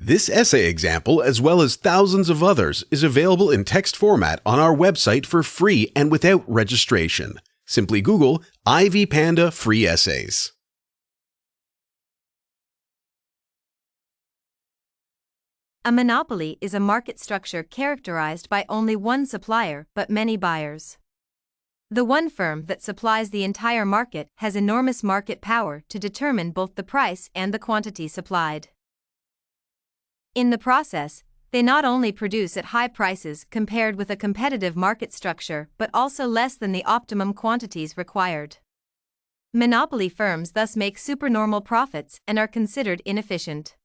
This essay example, as well as thousands of others, is available in text format on our website for free and without registration. Simply Google Ivy Panda Free Essays. A monopoly is a market structure characterized by only one supplier but many buyers. The one firm that supplies the entire market has enormous market power to determine both the price and the quantity supplied. In the process, they not only produce at high prices compared with a competitive market structure but also less than the optimum quantities required. Monopoly firms thus make supernormal profits and are considered inefficient.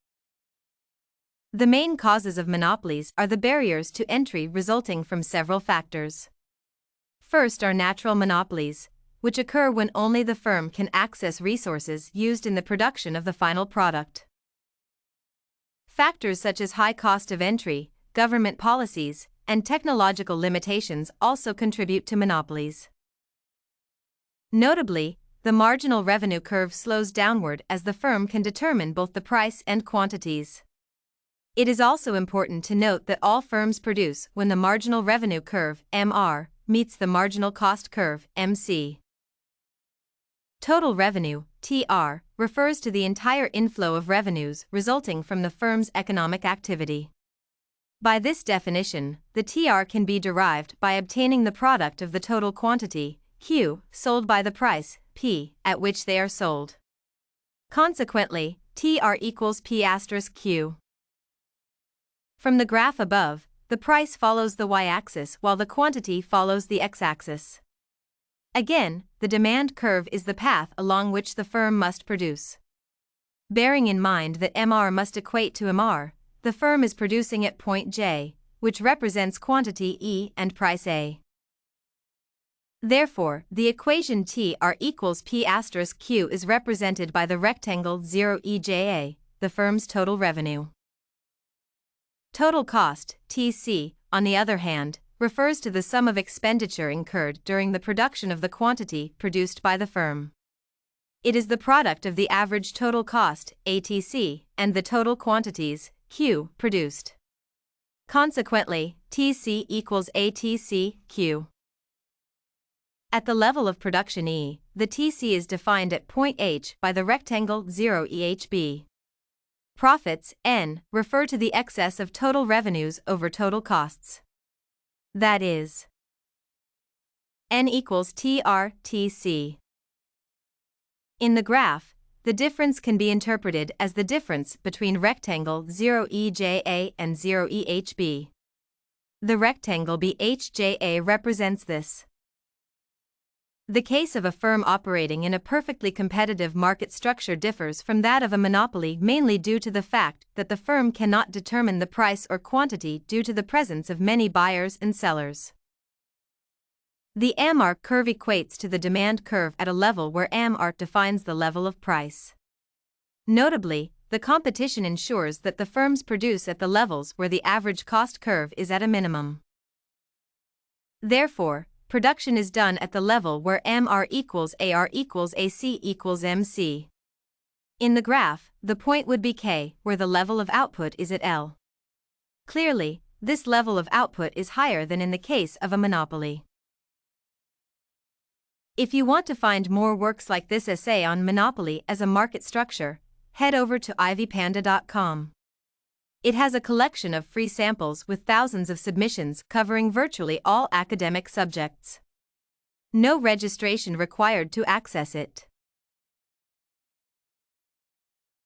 The main causes of monopolies are the barriers to entry resulting from several factors. First are natural monopolies, which occur when only the firm can access resources used in the production of the final product. Factors such as high cost of entry, government policies, and technological limitations also contribute to monopolies. Notably, the marginal revenue curve slows downward as the firm can determine both the price and quantities. It is also important to note that all firms produce when the marginal revenue curve, MR, meets the marginal cost curve, MC. Total revenue, TR, refers to the entire inflow of revenues resulting from the firm's economic activity. By this definition, the TR can be derived by obtaining the product of the total quantity, Q, sold by the price, P, at which they are sold. Consequently, TR equals P asterisk Q. From the graph above, the price follows the y-axis while the quantity follows the x-axis. Again, the demand curve is the path along which the firm must produce. Bearing in mind that MR must equate to MR, the firm is producing at point J, which represents quantity E and price A. Therefore, the equation TR equals P asterisk Q is represented by the rectangle 0EJA, the firm's total revenue. Total cost, TC, on the other hand, refers to the sum of expenditure incurred during the production of the quantity produced by the firm. It is the product of the average total cost, ATC, and the total quantities, Q, produced. Consequently, TC equals ATC, Q. At the level of production E, the TC is defined at point H by the rectangle 0EHB. Profits, N, refer to the excess of total revenues over total costs. That is, N equals TR/TC. In the graph, the difference can be interpreted as the difference between rectangle 0EJA and 0EHB. The rectangle BHJA represents this. The case of a firm operating in a perfectly competitive market structure differs from that of a monopoly mainly due to the fact that the firm cannot determine the price or quantity due to the presence of many buyers and sellers. The MR curve equates to the demand curve at a level where MR defines the level of price. Notably, the competition ensures that the firms produce at the levels where the average cost curve is at a minimum. Therefore, production is done at the level where MR equals AR equals AC equals MC. In the graph, the point would be K, where the level of output is at L. Clearly, this level of output is higher than in the case of a monopoly. If you want to find more works like this essay on monopoly as a market structure, head over to ivypanda.com. It has a collection of free samples with thousands of submissions covering virtually all academic subjects. No registration required to access it.